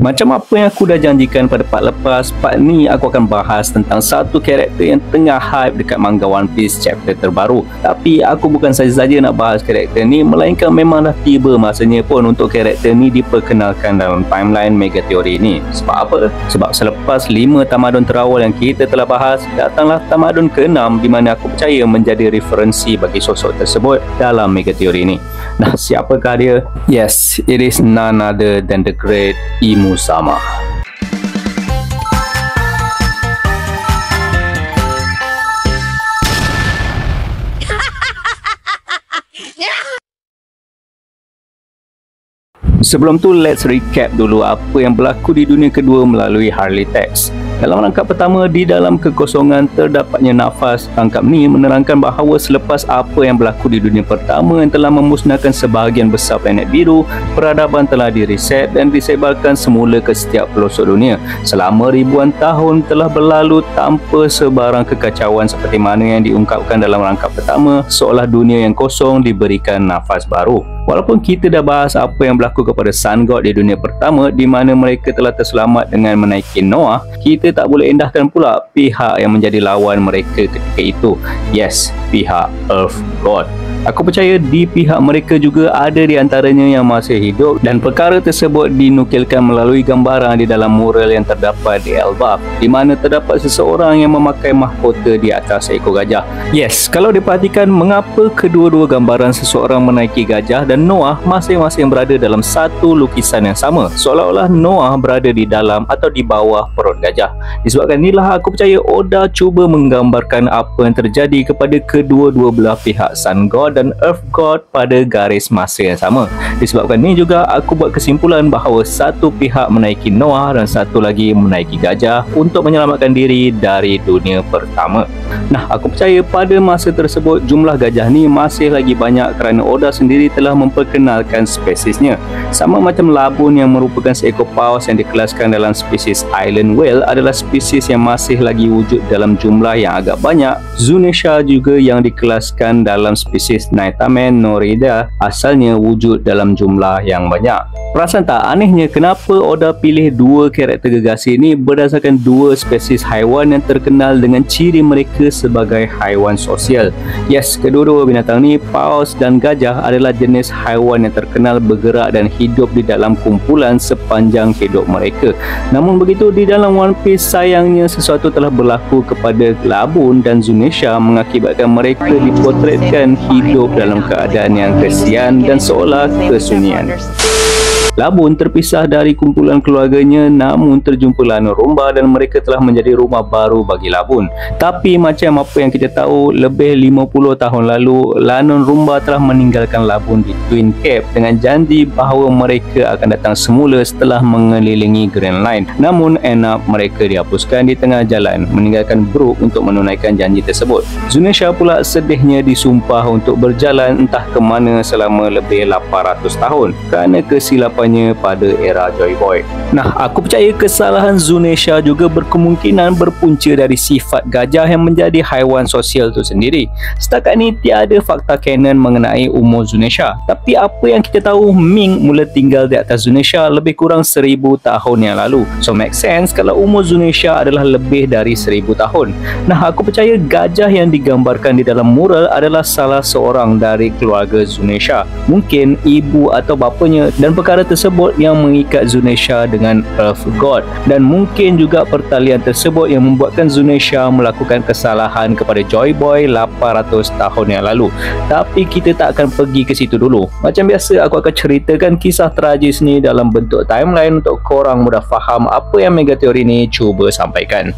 Macam apa yang aku dah janjikan pada part lepas, part ni aku akan bahas tentang satu karakter yang tengah hype dekat manga One Piece chapter terbaru. Tapi aku bukan saja-saja nak bahas karakter ni, melainkan memang dah tiba masanya pun untuk karakter ni diperkenalkan dalam timeline Mega Theory ni. Sebab apa? Sebab selepas 5 tamadun terawal yang kita telah bahas, datanglah tamadun ke-6 di mana aku percaya menjadi referensi bagi sosok tersebut dalam Mega Theory ni. Nah, siapakah dia? Yes, it is none other than the great Imu Sama. Sebelum tu, let's recap dulu apa yang berlaku di dunia kedua melalui Harley Text. Dalam rangkap pertama, di dalam kekosongan terdapatnya nafas. Rangkap ni menerangkan bahawa selepas apa yang berlaku di dunia pertama yang telah memusnahkan sebahagian besar planet biru, peradaban telah direset dan disebarkan semula ke setiap pelosok dunia. Selama ribuan tahun telah berlalu tanpa sebarang kekacauan seperti mana yang diungkapkan dalam rangkap pertama, seolah dunia yang kosong diberikan nafas baru. Walaupun kita dah bahas apa yang berlaku kepada Sun God di dunia pertama di mana mereka telah terselamat dengan menaiki Noah, kita tak boleh endahkan pula pihak yang menjadi lawan mereka ketika itu. Yes, pihak Earth God. Aku percaya di pihak mereka juga ada di antaranya yang masih hidup dan perkara tersebut dinukilkan melalui gambaran di dalam mural yang terdapat di Elbaf, di mana terdapat seseorang yang memakai mahkota di atas seekor gajah. Yes, kalau diperhatikan mengapa kedua-dua gambaran seseorang menaiki gajah dan Noah masing-masing berada dalam satu lukisan yang sama, seolah-olah Noah berada di dalam atau di bawah perut gajah. Disebabkan inilah aku percaya Oda cuba menggambarkan apa yang terjadi kepada kedua-dua belah pihak Sun God dan Earth God pada garis masa yang sama. Disebabkan ini juga aku buat kesimpulan bahawa satu pihak menaiki Noah dan satu lagi menaiki gajah untuk menyelamatkan diri dari dunia pertama. Nah, aku percaya pada masa tersebut jumlah gajah ni masih lagi banyak kerana Oda sendiri telah memperkenalkan spesiesnya. Sama macam labun yang merupakan seekor paus yang dikelaskan dalam spesies Island Whale adalah spesies yang masih lagi wujud dalam jumlah yang agak banyak. Zunisha juga yang dikelaskan dalam spesies Naitamen Norida asalnya wujud dalam jumlah yang banyak. Perasan tak anehnya kenapa Oda pilih dua karakter gegasi ini berdasarkan dua spesies haiwan yang terkenal dengan ciri mereka sebagai haiwan sosial. Yes, kedua-dua binatang ni, paus dan gajah, adalah jenis haiwan yang terkenal bergerak dan hidup di dalam kumpulan sepanjang hidup mereka. Namun begitu, di dalam One Piece sayangnya sesuatu telah berlaku kepada Labun dan Zunisha mengakibatkan mereka dipotretkan hidup dalam keadaan yang kesian dan seolah kesunyian. Labun terpisah dari kumpulan keluarganya namun terjumpa Lanun Rumba dan mereka telah menjadi rumah baru bagi Labun. Tapi macam apa yang kita tahu, lebih 50 tahun lalu Lanun Rumba telah meninggalkan Labun di Twin Cape dengan janji bahawa mereka akan datang semula setelah mengelilingi Grand Line. Namun end up mereka dihapuskan di tengah jalan, meninggalkan Brook untuk menunaikan janji tersebut. Zunisha pula sedihnya disumpah untuk berjalan entah ke mana selama lebih 800 tahun kerana kesilapan pada era Joy Boy. Nah, aku percaya kesalahan Zunisha juga berkemungkinan berpunca dari sifat gajah yang menjadi haiwan sosial itu sendiri. Setakat ni tiada fakta canon mengenai umur Zunisha. Tapi apa yang kita tahu, Ming mula tinggal di atas Zunisha lebih kurang 1000 tahun yang lalu. So make sense kalau umur Zunisha adalah lebih dari 1000 tahun. Nah, aku percaya gajah yang digambarkan di dalam mural adalah salah seorang dari keluarga Zunisha. Mungkin ibu atau bapanya, dan perkara tersebut yang mengikat Zunisha dengan Earth God, dan mungkin juga pertalian tersebut yang membuatkan Zunisha melakukan kesalahan kepada Joy Boy 800 tahun yang lalu. Tapi kita tak akan pergi ke situ dulu. Macam biasa, aku akan ceritakan kisah tragis ni dalam bentuk timeline untuk korang mudah faham apa yang Mega Theory ni cuba sampaikan.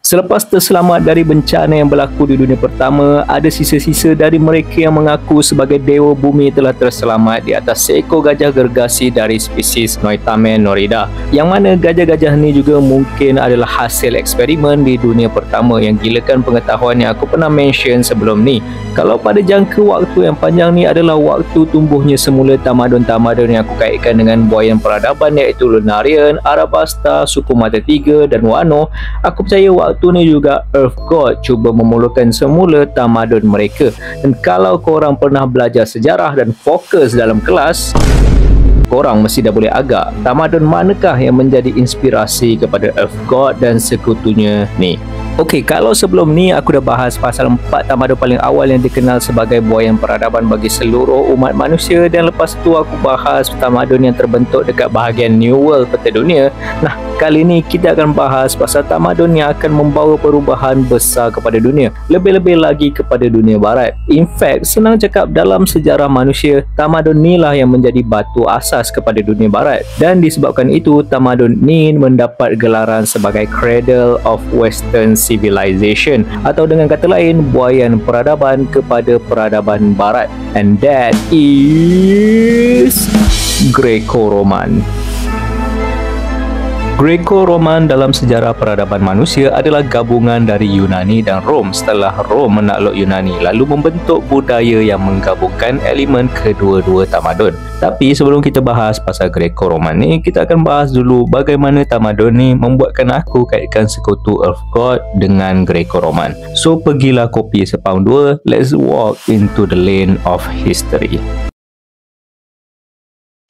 Selepas terselamat dari bencana yang berlaku di dunia pertama, ada sisa-sisa dari mereka yang mengaku sebagai dewa bumi telah terselamat di atas seekor gajah gergasi dari spesies Noitamen Norida, yang mana gajah-gajah ni juga mungkin adalah hasil eksperimen di dunia pertama yang gilakan pengetahuan yang aku pernah mention sebelum ni. Kalau pada jangka waktu yang panjang ni adalah waktu tumbuhnya semula tamadun-tamadun yang aku kaitkan dengan buayan peradaban iaitu Lunarian, Arabasta, suku Mata Tiga dan Wano, aku percaya waktu ni juga Earth God cuba memulakan semula tamadun mereka. Dan kalau korang pernah belajar sejarah dan fokus dalam kelas, korang mesti dah boleh agak tamadun manakah yang menjadi inspirasi kepada Earth God dan sekutunya ni. Okey, kalau sebelum ni aku dah bahas pasal 4 tamadun paling awal yang dikenal sebagai buaian peradaban bagi seluruh umat manusia, dan lepas tu aku bahas tamadun yang terbentuk dekat bahagian New World peta dunia. Nah, kali ni kita akan bahas pasal tamadun yang akan membawa perubahan besar kepada dunia, lebih-lebih lagi kepada dunia barat. In fact, senang cakap, dalam sejarah manusia, tamadun ni lah yang menjadi batu asas kepada dunia barat, dan disebabkan itu tamadun ni mendapat gelaran sebagai Cradle of Western Civilization, atau dengan kata lain, buaian peradaban kepada peradaban barat, and that is Greco-Roman. Greco-Roman dalam sejarah peradaban manusia adalah gabungan dari Yunani dan Rom setelah Rom menakluk Yunani, lalu membentuk budaya yang menggabungkan elemen kedua-dua tamadun. Tapi sebelum kita bahas pasal Greco-Roman ni, kita akan bahas dulu bagaimana tamadun ni membuatkan aku kaitkan sekutu Earth God dengan Greco-Roman. So pergilah kopi sepaun dua, let's walk into the lane of history.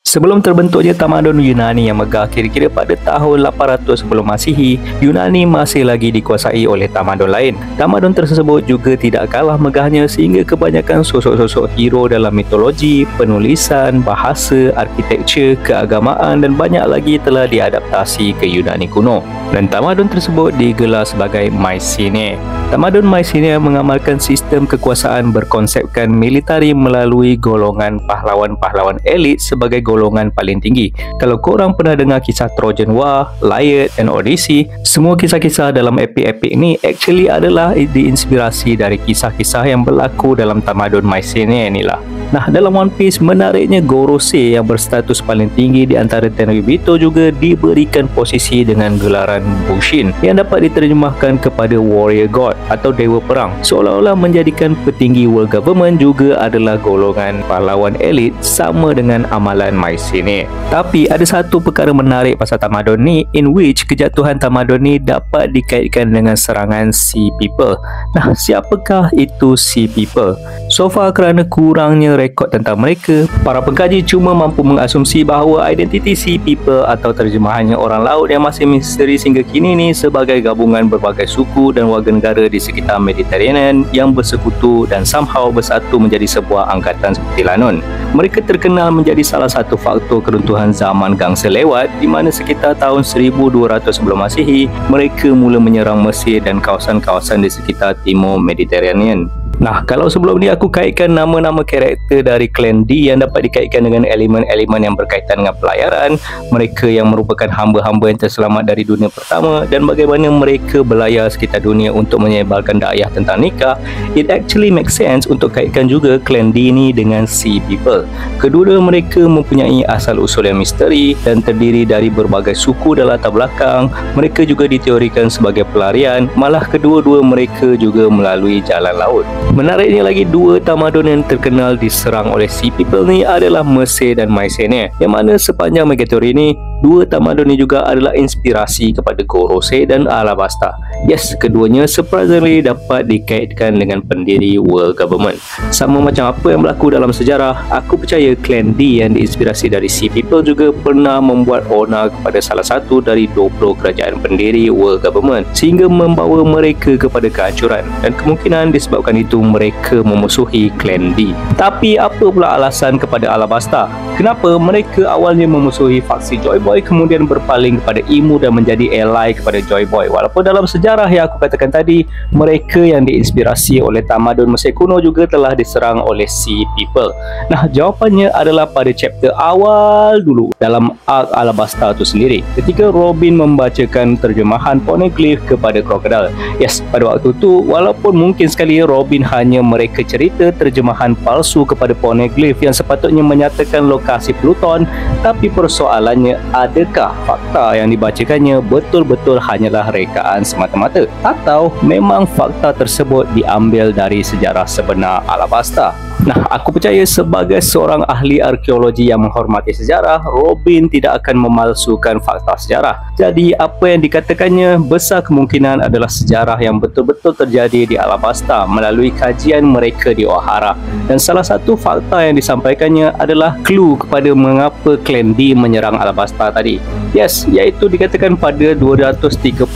Sebelum terbentuknya tamadun Yunani yang megah kira-kira pada tahun 800 sebelum Masihi, Yunani masih lagi dikuasai oleh tamadun lain. Tamadun tersebut juga tidak kalah megahnya sehingga kebanyakan sosok-sosok hero dalam mitologi, penulisan, bahasa, arkitektur, keagamaan dan banyak lagi telah diadaptasi ke Yunani kuno. Dan tamadun tersebut digelar sebagai Mycenae. Tamadun Mycenae mengamalkan sistem kekuasaan berkonsepkan militari melalui golongan pahlawan-pahlawan elit sebagai golongan paling tinggi. Kalau korang pernah dengar kisah Trojan War, Iliad dan Odyssey, semua kisah-kisah dalam epik-epik ni actually adalah diinspirasi dari kisah-kisah yang berlaku dalam tamadun Mycenae ni lah. Nah, dalam One Piece, menariknya Gorosei yang berstatus paling tinggi di antara Tenryubito juga diberikan posisi dengan gelaran Bushin yang dapat diterjemahkan kepada Warrior God atau Dewa Perang, seolah-olah menjadikan petinggi world government juga adalah golongan pahlawan elit sama dengan amalan Mycenae. Tapi ada satu perkara menarik pasal tamadun ni, in which kejatuhan tamadun ni dapat dikaitkan dengan serangan Sea People. Nah, siapakah itu Sea People? So far, kerana kurangnya rekod tentang mereka, para pengkaji cuma mampu mengasumsi bahawa identiti Sea People atau terjemahannya orang laut yang masih misteri sehingga kini ni sebagai gabungan berbagai suku dan warga negara di sekitar Mediterranean yang bersekutu dan somehow bersatu menjadi sebuah angkatan seperti Lanun. Mereka terkenal menjadi salah satu faktor keruntuhan zaman Gangsa lewat, di mana sekitar tahun 1200 sebelum Masihi mereka mula menyerang Mesir dan kawasan-kawasan di sekitar Timur Mediterranean. Nah, kalau sebelum ni aku kaitkan nama-nama karakter dari klan D yang dapat dikaitkan dengan elemen-elemen yang berkaitan dengan pelayaran, mereka yang merupakan hamba-hamba yang terselamat dari dunia pertama dan bagaimana mereka berlayar sekitar dunia untuk menyebarkan dakwah tentang nikah, it actually makes sense untuk kaitkan juga klan D ni dengan Sea People. Kedua-dua mereka mempunyai asal-usul yang misteri dan terdiri dari berbagai suku dan latar belakang. Mereka juga diteorikan sebagai pelarian, malah kedua-dua mereka juga melalui jalan laut. Menariknya lagi, dua tamadun yang terkenal diserang oleh Sea People ni adalah Mesir dan Mycenae, yang mana sepanjang megateori ni, dua tamadun ni juga adalah inspirasi kepada Gorosei dan Alabasta. Yes, keduanya surprisingly dapat dikaitkan dengan pendiri world government. Sama macam apa yang berlaku dalam sejarah, aku percaya klan D yang diinspirasi dari Sea People juga pernah membuat onar kepada salah satu dari 20 kerajaan pendiri world government sehingga membawa mereka kepada kehancuran, dan kemungkinan disebabkan itu mereka memusuhi klan D. Tapi apa pula alasan kepada Alabasta? Kenapa mereka awalnya memusuhi faksi Joy Boy kemudian berpaling kepada Imu dan menjadi ally kepada Joy Boy? Walaupun dalam sejarah yang aku katakan tadi, mereka yang diinspirasi oleh tamadun Mesir kuno juga telah diserang oleh Sea People. Nah, jawapannya adalah pada chapter awal dulu dalam arc Alabasta itu sendiri, ketika Robin membacakan terjemahan poneglyph kepada krokodil. Yes, pada waktu itu, walaupun mungkin sekali Robin hanya mereka cerita terjemahan palsu kepada poneglyph yang sepatutnya menyatakan lokasi Pluton, tapi persoalannya, adakah fakta yang dibacakannya betul-betul hanyalah rekaan semata-mata atau memang fakta tersebut diambil dari sejarah sebenar Alabasta? Nah, aku percaya sebagai seorang ahli arkeologi yang menghormati sejarah, Robin tidak akan memalsukan fakta sejarah. Jadi, apa yang dikatakannya besar kemungkinan adalah sejarah yang betul-betul terjadi di Alabasta melalui kajian mereka di O'Hara. Dan salah satu fakta yang disampaikannya adalah clue kepada mengapa Clan D menyerang Alabasta tadi. Yes, iaitu dikatakan pada 239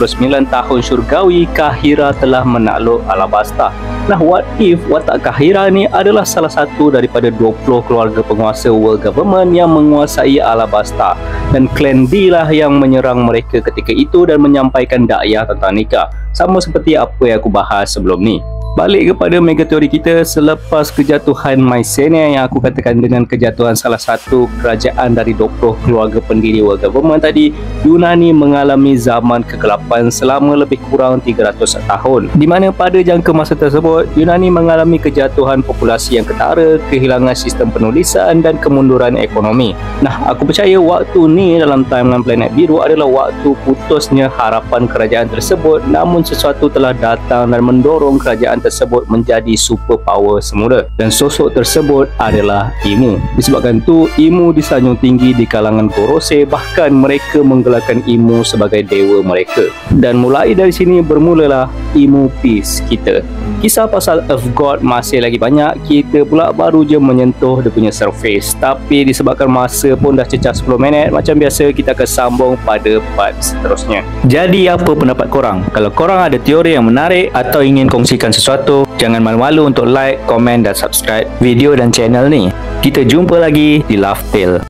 tahun syurgawi, Kahira telah menakluk Alabasta. Nah, what if watak Kahira ni adalah salah satu daripada 20 keluarga penguasa world government yang menguasai Alabasta, dan Clan D lah yang menyerang mereka ketika itu dan menyampaikan dakwah tentang nikah, sama seperti apa yang aku bahas sebelum ni. Balik kepada megateori kita, selepas kejatuhan Mycenae yang aku katakan dengan kejatuhan salah satu kerajaan dari 20 keluarga pendiri world government tadi, Yunani mengalami zaman kegelapan selama lebih kurang 300 tahun, di mana pada jangka masa tersebut Yunani mengalami kejatuhan populasi yang ketara, kehilangan sistem penulisan dan kemunduran ekonomi. Nah, aku percaya waktu ni dalam timeline planet biru adalah waktu putusnya harapan kerajaan tersebut, namun sesuatu telah datang dan mendorong kerajaan tersebut menjadi superpower semula, dan sosok tersebut adalah Imu. Disebabkan tu, Imu disanjung tinggi di kalangan Gorose, bahkan mereka menggelarkan Imu sebagai dewa mereka. Dan mulai dari sini bermulalah Imu Piece kita. Kisah pasal Earth God masih lagi banyak, kita pula baru je menyentuh dia punya surface. Tapi disebabkan masa pun dah cecah 10 minit, macam biasa kita akan sambung pada part seterusnya. Jadi apa pendapat korang? Kalau korang ada teori yang menarik atau ingin kongsikan sesuatu, jangan malu-malu untuk like, komen dan subscribe video dan channel ni. Kita jumpa lagi di Laugh Tale.